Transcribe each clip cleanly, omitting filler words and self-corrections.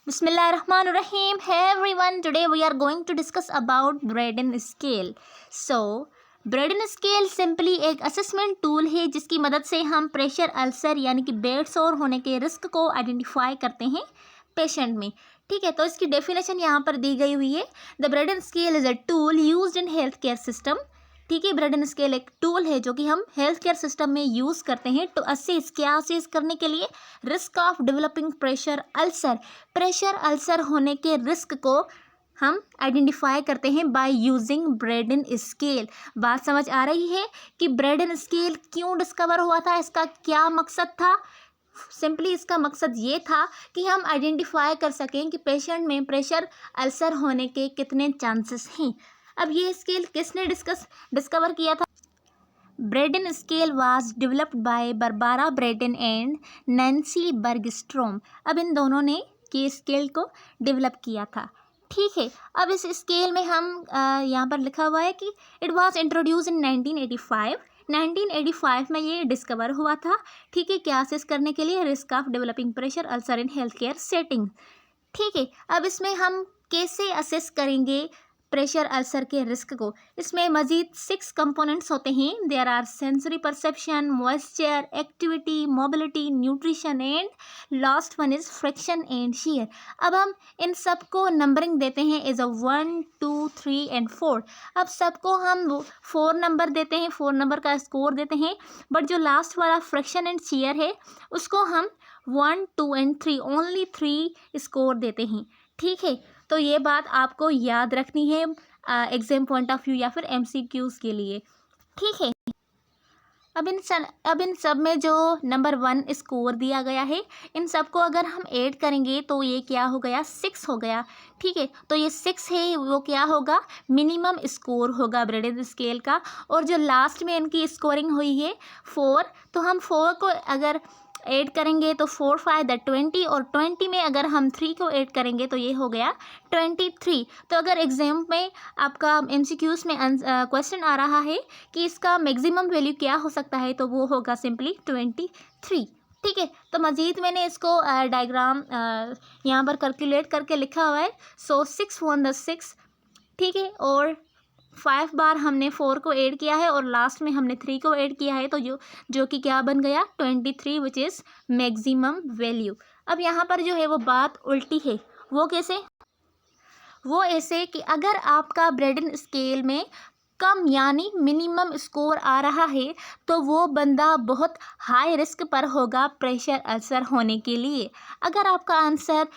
Bismillahirrahmanirrahim. Hey everyone, today we are going to discuss about Braden scale. So, Braden scale simply एक assessment tool है जिसकी मदद से हम प्रेशर अल्सर यानी कि बेड सोर होने के रिस्क को आइडेंटिफाई करते हैं पेशेंट में। ठीक है, तो इसकी डेफिनेशन यहाँ पर दी गई हुई है। The Brydon scale is a tool used in health care system. ठीक है, ब्रेडन स्केल एक टूल है जो कि हम हेल्थ केयर सिस्टम में यूज़ करते हैं तो असेस क्या असेस करने के लिए risk of developing pressure ulcer होने के रिस्क को हम आइडेंटिफाई करते हैं बाय यूजिंग ब्रेडन स्केल। बात समझ आ रही है कि ब्रेडन स्केल क्यों डिस्कवर हुआ था, इसका क्या मकसद था। सिंपली इसका मकसद ये था कि हम आइडेंटिफाई कर सकें कि पेशेंट में प्रेशर अल्सर होने के कितने चांसेस हैं। अब ये स्केल किसने डिस्कवर किया था? Braden scale was developed by Barbara Braden and Nancy Bergstrom. अब इन दोनों ने ये स्केल को डेवलप किया था। ठीक है, अब इस स्केल में हम यहाँ पर लिखा हुआ है कि इट वाज इंट्रोड्यूस इन 1985 में ये डिस्कवर हुआ था। ठीक है, क्या असेस करने के लिए risk of developing pressure ulcer in health care setting. ठीक है, अब इसमें हम कैसे असेस करेंगे प्रेशर अल्सर के रिस्क को। इसमें मज़ीद 6 कंपोनेंट्स होते हैं। There are sensory perception, moisture, activity, mobility, nutrition and last one is friction and shear. अब हम इन सब को नंबरिंग देते हैं एज अ 1, 2, 3 एंड 4। अब सबको हम 4 नंबर देते हैं, 4 नंबर का स्कोर देते हैं, बट जो लास्ट वाला फ्रिक्शन एंड शियर है उसको हम 1, 2 एंड 3 ओनली 3 स्कोर देते हैं। ठीक है, तो ये बात आपको याद रखनी है एग्जाम पॉइंट ऑफ व्यू या फिर MCQs के लिए। ठीक है, अब इन सब में जो नंबर 1 स्कोर दिया गया है, इन सब को अगर हम ऐड करेंगे तो ये क्या हो गया, 6 हो गया। ठीक है, तो ये 6 है वो क्या होगा, मिनिमम स्कोर होगा ब्रेडन स्केल का। और जो लास्ट में इनकी स्कोरिंग हुई है 4, तो हम 4 को अगर ऐड करेंगे तो 4, 5 दैट 20, और 20 में अगर हम 3 को ऐड करेंगे तो ये हो गया 23। तो अगर एग्जाम में आपका MCQs में क्वेश्चन आ रहा है कि इसका मैक्सिमम वैल्यू क्या हो सकता है, तो वो होगा सिंपली 23। ठीक है, तो मज़ीद मैंने इसको डायग्राम यहाँ पर कैलकुलेट करके लिखा हुआ है। सो 6 वन द 6। ठीक है, और 5 बार हमने 4 को ऐड किया है और लास्ट में हमने 3 को ऐड किया है, तो जो कि क्या बन गया 23, विच इज़ मैक्सिमम वैल्यू। अब यहाँ पर जो है वो बात उल्टी है। वो कैसे? वो ऐसे कि अगर आपका ब्रेडन स्केल में कम यानी मिनिमम स्कोर आ रहा है तो वो बंदा बहुत हाई रिस्क पर होगा प्रेशर अल्सर होने के लिए। अगर आपका आंसर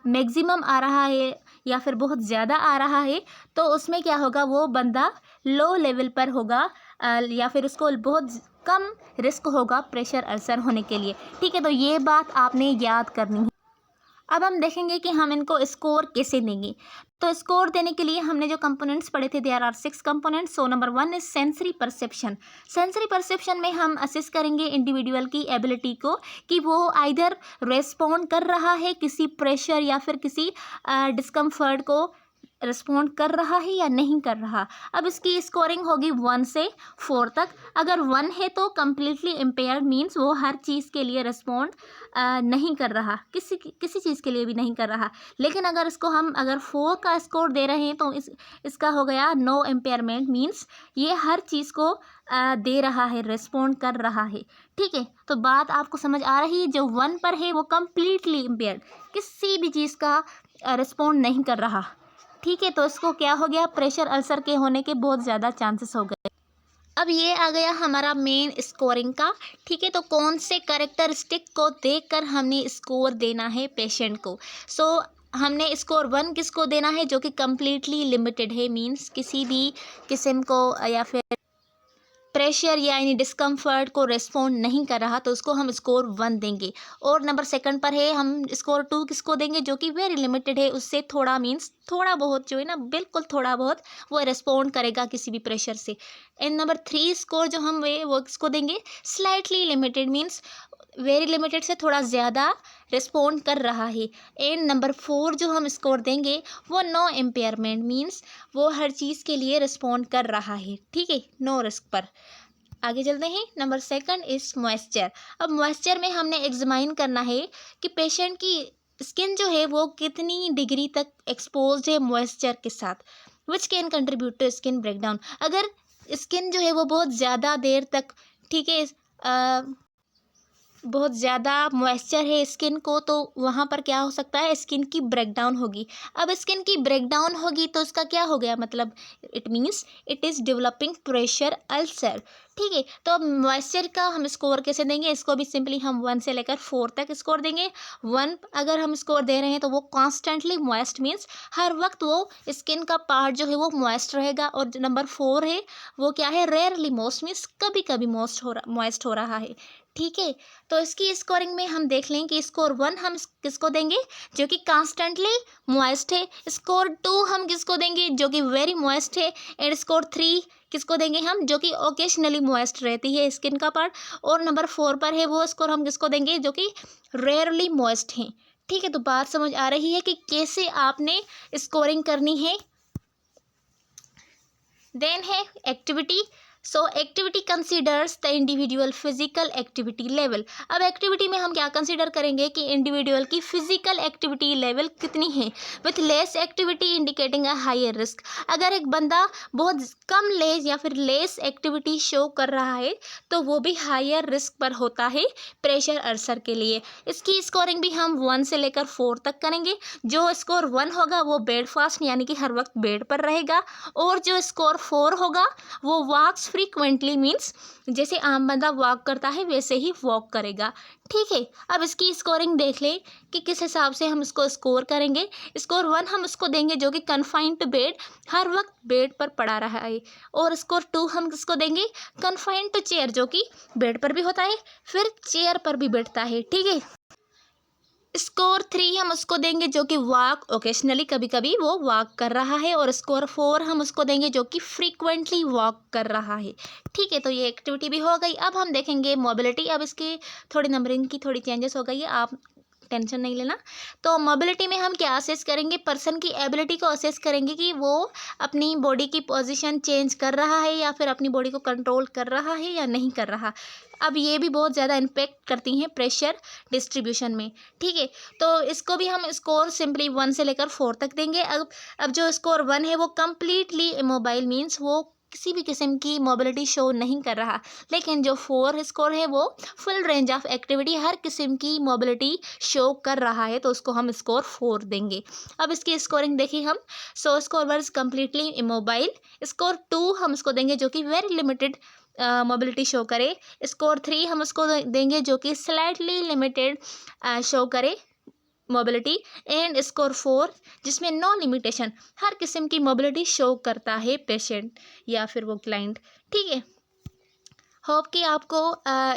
मैक्सिमम आ रहा है या फिर बहुत ज़्यादा आ रहा है तो उसमें क्या होगा, वो बंदा लो लेवल पर होगा या फिर उसको बहुत कम रिस्क होगा प्रेशर अल्सर होने के लिए। ठीक है, तो ये बात आपने याद करनी है। अब हम देखेंगे कि हम इनको स्कोर कैसे देंगे। तो स्कोर देने के लिए हमने जो कंपोनेंट्स पढ़े थे, there are 6 components. So number 1 is sensory perception. Sensory perception में हम असेस करेंगे इंडिविजुअल की एबिलिटी को कि वो आइदर रेस्पॉन्ड कर रहा है किसी प्रेशर या फिर किसी डिस्कम्फर्ट को रिस्पॉन्ड कर रहा है या नहीं कर रहा। अब इसकी स्कोरिंग होगी 1 से 4 तक। अगर 1 है तो कम्प्लीटली इम्पेयर्ड, मीन्स वो हर चीज़ के लिए रिस्पॉन्ड नहीं कर रहा, किसी चीज़ के लिए भी नहीं कर रहा। लेकिन अगर इसको हम अगर 4 का स्कोर दे रहे हैं तो इसका हो गया नो इम्पेयरमेंट, मीन्स ये हर चीज़ को दे रहा है, रिस्पॉन्ड कर रहा है। ठीक है, तो बात आपको समझ आ रही है। जो 1 पर है वो कम्प्लीटली इम्पेयर्ड, किसी भी चीज़ का रिस्पॉन्ड नहीं कर रहा। ठीक है, तो इसको क्या हो गया, प्रेशर अल्सर के होने के बहुत ज़्यादा चांसेस हो गए। अब ये आ गया हमारा मेन स्कोरिंग का। ठीक है, तो कौन से कैरेक्टरिस्टिक को देखकर हमने स्कोर देना है पेशेंट को। सो हमने स्कोर 1 किसको देना है, जो कि कम्प्लीटली लिमिटेड है, मीन्स किसी भी किस्म को या फिर प्रेशर यानी डिस्कम्फर्ट को रेस्पॉन्ड नहीं कर रहा, तो उसको हम स्कोर 1 देंगे। और नंबर 2 पर है हम स्कोर 2 किसको देंगे, जो कि वेरी लिमिटेड है, उससे थोड़ा मीन्स थोड़ा बहुत जो है ना, बिल्कुल थोड़ा बहुत वो रेस्पॉन्ड करेगा किसी भी प्रेशर से। एंड नंबर 3 स्कोर जो हम वो किसको देंगे, slightly limited, means very limited से थोड़ा ज़्यादा रिस्पॉन्ड कर रहा है। एंड नंबर 4 जो हम स्कोर देंगे वो नो इम्पेयरमेंट, मीन्स वो हर चीज़ के लिए रिस्पॉन्ड कर रहा है। ठीक है, नो रिस्क पर। आगे चलते हैं। Number 2 is moisture. अब मॉइस्चर में हमने एग्जामाइन करना है कि पेशेंट की स्किन जो है वो कितनी डिग्री तक एक्सपोज्ड है मॉइस्चर के साथ, which can contribute to skin breakdown. अगर स्किन जो है वो बहुत ज़्यादा देर तक, ठीक है, बहुत ज़्यादा मॉइस्चर है स्किन को, तो वहाँ पर क्या हो सकता है, स्किन की ब्रेकडाउन होगी। अब स्किन की ब्रेकडाउन होगी तो उसका क्या हो गया, मतलब it means it is developing pressure ulcer. ठीक है, तो अब मॉइस्चर का हम स्कोर कैसे देंगे, इसको भी सिंपली हम 1 से लेकर 4 तक स्कोर देंगे। 1 अगर हम स्कोर दे रहे हैं तो वो कॉन्स्टेंटली मॉइस्ट मीन्स हर वक्त वो स्किन का पार्ट जो है वो मॉइस्ट रहेगा, और जो नंबर 4 है वो क्या है, रेयरली मॉइस्ट मीन्स कभी कभी मॉइस्ट हो रहा है। ठीक है, तो इसकी स्कोरिंग में हम देख लें कि स्कोर 1 हम किसको देंगे, जो कि कॉन्स्टेंटली मॉइस्ट है। स्कोर 2 हम किसको देंगे, जो कि वेरी मॉइस्ट है। एंड स्कोर 3 किसको देंगे हम, जो कि ओकेशनली मॉइस्ट रहती है स्किन का पार्ट। और नंबर 4 पर है वो स्कोर हम किसको देंगे, जो कि रेयरली मॉइस्ट हैं। ठीक है, तो बात समझ आ रही है कि कैसे आपने स्कोरिंग करनी है। देन है activity. So activity considers the individual physical activity level. अब एक्टिविटी में हम क्या कंसीडर करेंगे कि इंडिविजुअल की फिजिकल एक्टिविटी लेवल कितनी है, with less activity indicating a higher risk. अगर एक बंदा बहुत कम लेस या फिर लेस एक्टिविटी शो कर रहा है तो वो भी हायर रिस्क पर होता है प्रेशर अल्सर के लिए। इसकी स्कोरिंग भी हम 1 से लेकर 4 तक करेंगे। जो स्कोर 1 होगा वो बेड फास्ट यानी कि हर वक्त बेड पर रहेगा, और जो स्कोर 4 होगा वो वॉक्स फ्रीक्वेंटली मीन्स जैसे आम बंदा वॉक करता है वैसे ही वॉक करेगा। ठीक है, अब इसकी स्कोरिंग देख लें कि किस हिसाब से हम इसको स्कोर करेंगे। स्कोर 1 हम उसको देंगे जो कि कन्फाइंड टू बेड, हर वक्त बेड पर पड़ा रहा है। और स्कोर 2 हम किसको देंगे, कन्फाइंड टू चेयर, जो कि बेड पर भी होता है फिर चेयर पर भी बैठता है। ठीक है, स्कोर 3 हम उसको देंगे जो कि वॉक ओकेशनली कभी कभी वो वॉक कर रहा है। और स्कोर 4 हम उसको देंगे जो कि फ्रीक्वेंटली वॉक कर रहा है। ठीक है, तो ये एक्टिविटी भी हो गई। अब हम देखेंगे मोबिलिटी। अब इसकी थोड़ी नंबरिंग की थोड़ी चेंजेस हो गई है, आप टेंशन नहीं लेना। तो मोबिलिटी में हम क्या असेस करेंगे, पर्सन की एबिलिटी को असेस करेंगे कि वो अपनी बॉडी की पोजीशन चेंज कर रहा है या फिर अपनी बॉडी को कंट्रोल कर रहा है या नहीं कर रहा। अब ये भी बहुत ज़्यादा इम्पेक्ट करती हैं प्रेशर डिस्ट्रीब्यूशन में। ठीक है, तो इसको भी हम स्कोर सिंपली 1 से लेकर 4 तक देंगे। अब जो स्कोर 1 है वो कम्प्लीटली इमोबाइल मीन्स वो किसी भी किस्म की मोबिलिटी शो नहीं कर रहा, लेकिन जो 4 स्कोर है वो फुल रेंज ऑफ एक्टिविटी हर किस्म की मोबिलिटी शो कर रहा है, तो उसको हम स्कोर 4 देंगे। अब इसकी स्कोरिंग देखिए हम। So score 1 is completely immobile. Score 2 हम उसको देंगे जो कि वेरी लिमिटेड मोबिलिटी शो करे। स्कोर 3 हम उसको देंगे जो कि स्लाइटली लिमिटेड शो करे मोबिलिटी। एंड स्कोर 4 जिसमें नो लिमिटेशन, हर किस्म की मोबिलिटी शो करता है पेशेंट या फिर वो क्लाइंट। ठीक है, होप कि आपको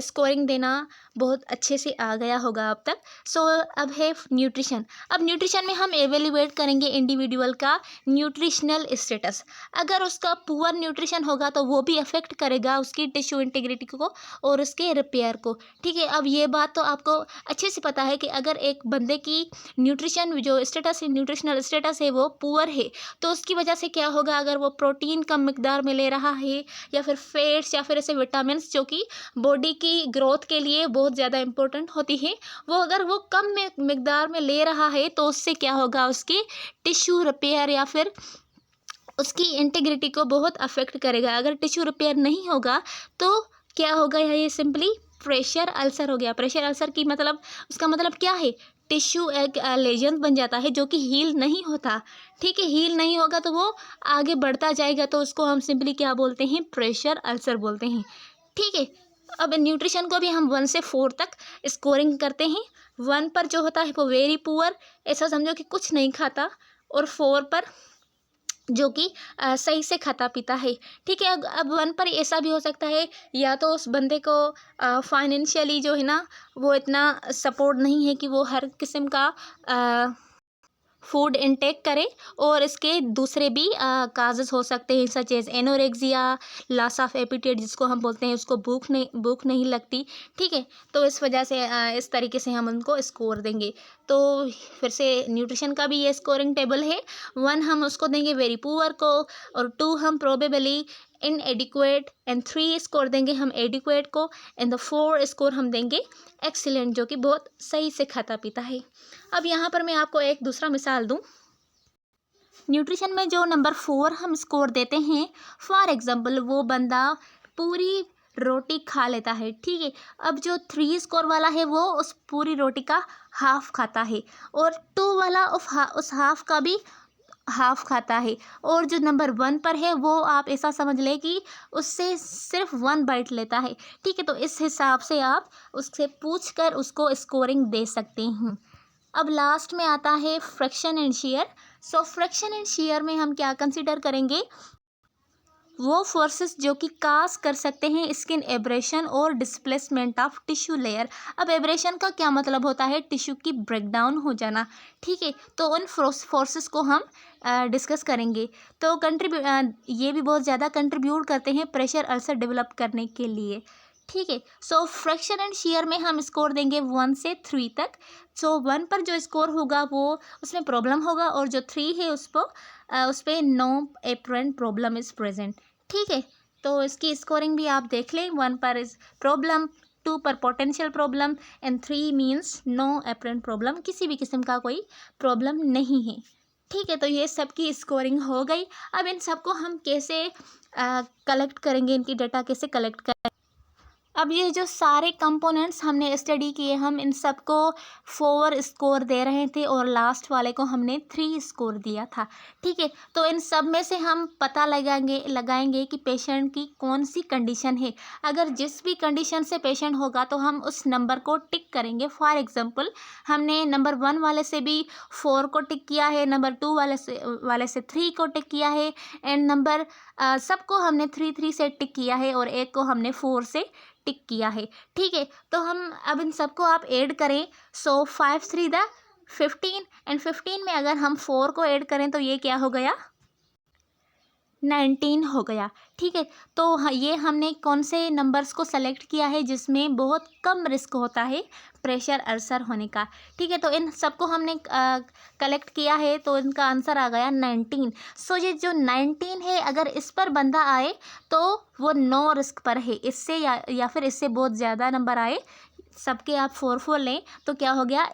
स्कोरिंग देना बहुत अच्छे से आ गया होगा अब तक। सो अब है न्यूट्रिशन। अब न्यूट्रिशन में हम एवेल्यूएट करेंगे इंडिविजुअल का न्यूट्रिशनल स्टेटस। अगर उसका पुअर न्यूट्रिशन होगा तो वो भी अफेक्ट करेगा उसकी टिश्यू इंटीग्रिटी को और उसके रिपेयर को। ठीक है, अब ये बात तो आपको अच्छे से पता है कि अगर एक बंदे की न्यूट्रिशन जो स्टेटस है, न्यूट्रिशनल स्टेटस है वो पुअर है, तो उसकी वजह से क्या होगा, अगर वो प्रोटीन कम मिकदार में ले रहा है या फिर फैट्स या फिर ऐसे विटामिन जो कि बॉडी की ग्रोथ के लिए बहुत ज़्यादा इम्पोर्टेंट होती है, वो अगर वो कम मिकदार में ले रहा है तो उससे क्या होगा, उसकी टिश्यू रिपेयर या फिर उसकी इंटीग्रिटी को बहुत अफेक्ट करेगा। अगर टिश्यू रिपेयर नहीं होगा तो क्या होगा, ये सिंपली प्रेशर अल्सर हो गया। प्रेशर अल्सर की मतलब उसका मतलब क्या है, टिश्यू एक लेजन बन जाता है जो कि हील नहीं होता। ठीक है, हील नहीं होगा तो वो आगे बढ़ता जाएगा, तो उसको हम सिंपली क्या बोलते हैं, प्रेशर अल्सर बोलते हैं। ठीक है, अब न्यूट्रिशन को भी हम 1 से 4 तक स्कोरिंग करते हैं। 1 पर जो होता है वो वेरी पुअर, ऐसा समझो कि कुछ नहीं खाता, और 4 पर जो कि सही से खाता पीता है। ठीक है, अब 1 पर ऐसा भी हो सकता है या तो उस बंदे को फाइनेंशियली जो है ना वो इतना सपोर्ट नहीं है कि वो हर किस्म का फूड इनटेक करे, और इसके दूसरे भी काजेस हो सकते हैं such as anorexia, loss of appetite जिसको हम बोलते हैं, उसको भूख नहीं लगती। ठीक है, तो इस वजह से इस तरीके से हम उनको स्कोर देंगे। तो फिर से न्यूट्रिशन का भी ये स्कोरिंग टेबल है। 1 हम उसको देंगे वेरी पुअर को, और 2 हम प्रोबेबली इनएडिक्वेट, एंड 3 स्कोर देंगे हम एडिक्वेट को, एंड द 4 स्कोर हम देंगे एक्सीलेंट, जो कि बहुत सही से खाता पीता है। अब यहाँ पर मैं आपको एक दूसरा मिसाल दूँ। न्यूट्रिशन में जो नंबर 4 हम स्कोर देते हैं, फॉर एग्जांपल वो बंदा पूरी रोटी खा लेता है, ठीक है। अब जो 3 स्कोर वाला है वो उस पूरी रोटी का हाफ खाता है, और 2 वाला उस हाफ का भी हाफ खाता है, और जो नंबर 1 पर है वो आप ऐसा समझ लें कि उससे सिर्फ 1 बाइट लेता है, ठीक है। तो इस हिसाब से आप उससे पूछ कर उसको स्कोरिंग दे सकते हैं। अब लास्ट में आता है fraction and share. So fraction and share में हम क्या कंसिडर करेंगे, वो फोर्सेस जो कि काज कर सकते हैं स्किन एब्रेशन और डिस्प्लेसमेंट ऑफ टिश्यू लेयर। अब एब्रेशन का क्या मतलब होता है, टिश्यू की ब्रेकडाउन हो जाना, ठीक है। तो उन फोर्सेस को हम डिस्कस करेंगे। तो ये भी बहुत ज़्यादा कंट्रीब्यूट करते हैं प्रेशर अल्सर डेवलप करने के लिए, ठीक है। सो फ्रैक्शन एंड शेयर में हम स्कोर देंगे 1 से 3 तक। सो 1 पर जो स्कोर होगा वो उसमें प्रॉब्लम होगा, और जो 3 है उस पर no apparent problem is present, ठीक है। तो इसकी स्कोरिंग भी आप देख लें, 1 पर इज़ प्रॉब्लम, 2 पर potential problem, and 3 means no apparent problem, किसी भी किस्म का कोई प्रॉब्लम नहीं है, ठीक है। तो ये सब की स्कोरिंग हो गई। अब इन सबको हम कैसे कलेक्ट करेंगे, इनकी डाटा कैसे कलेक्ट करेंगे। अब ये जो सारे कंपोनेंट्स हमने स्टडी किए, हम इन सबको 4 स्कोर दे रहे थे, और लास्ट वाले को हमने 3 स्कोर दिया था, ठीक है। तो इन सब में से हम पता लगाएंगे कि पेशेंट की कौन सी कंडीशन है। अगर जिस भी कंडीशन से पेशेंट होगा तो हम उस नंबर को टिक करेंगे। फॉर एग्जांपल हमने नंबर 1 वाले से भी 4 को टिक किया है, नंबर 2 वाले से 3 को टिक किया है, एंड नंबर सबको हमने 3 से टिक किया है, और एक को हमने 4 से टिक किया है, ठीक है। तो हम अब इन सबको आप ऐड करें। सो 5 3 द 15, एंड 15 में अगर हम 4 को ऐड करें तो ये क्या हो गया, 19 हो गया, ठीक है। तो ये हमने कौन से नंबर्स को सेलेक्ट किया है जिसमें बहुत कम रिस्क होता है प्रेशर अल्सर होने का, ठीक है। तो इन सबको हमने कलेक्ट किया है, तो इनका आंसर आ गया 19। सो ये जो 19 है, अगर इस पर बंदा आए तो वो नो रिस्क पर है, इससे या फिर इससे बहुत ज़्यादा नंबर आए, सबके आप 4 लें तो क्या हो गया,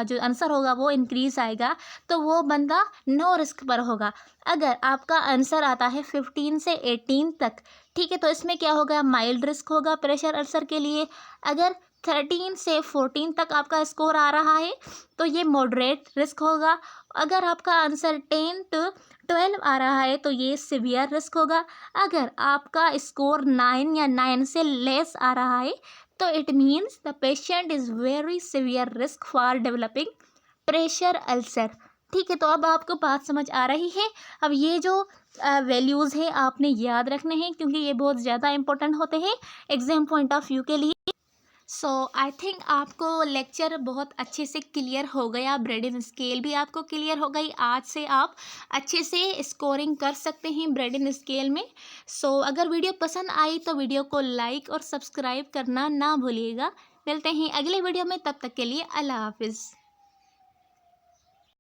जो आंसर होगा वो इंक्रीज़ आएगा, तो वो बंदा नो रिस्क पर होगा। अगर आपका आंसर आता है 15 से 18 तक, ठीक है, तो इसमें क्या होगा, माइल्ड रिस्क होगा प्रेशर अल्सर के लिए। अगर 13 से 14 तक आपका स्कोर आ रहा है तो ये मॉडरेट रिस्क होगा। अगर आपका आंसर 10 to 12 आ रहा है तो ये सीवियर रिस्क होगा। अगर आपका स्कोर 9 या 9 से लेस आ रहा है तो it means the patient is very severe risk for developing pressure ulcer, ठीक है। तो अब आपको बात समझ आ रही है। अब ये जो वैल्यूज़ है आपने याद रखने हैं, क्योंकि ये बहुत ज़्यादा इंपॉर्टेंट होते हैं एग्जाम पॉइंट ऑफ व्यू के लिए। सो आई थिंक आपको लेक्चर बहुत अच्छे से क्लियर हो गया, ब्रेडिन स्केल भी आपको क्लियर हो गई। आज से आप अच्छे से स्कोरिंग कर सकते हैं ब्रेडिन स्केल में। सो अगर वीडियो पसंद आई तो वीडियो को लाइक और सब्सक्राइब करना ना भूलिएगा। मिलते हैं अगले वीडियो में, तब तक के लिए अल्लाह हाफिज़।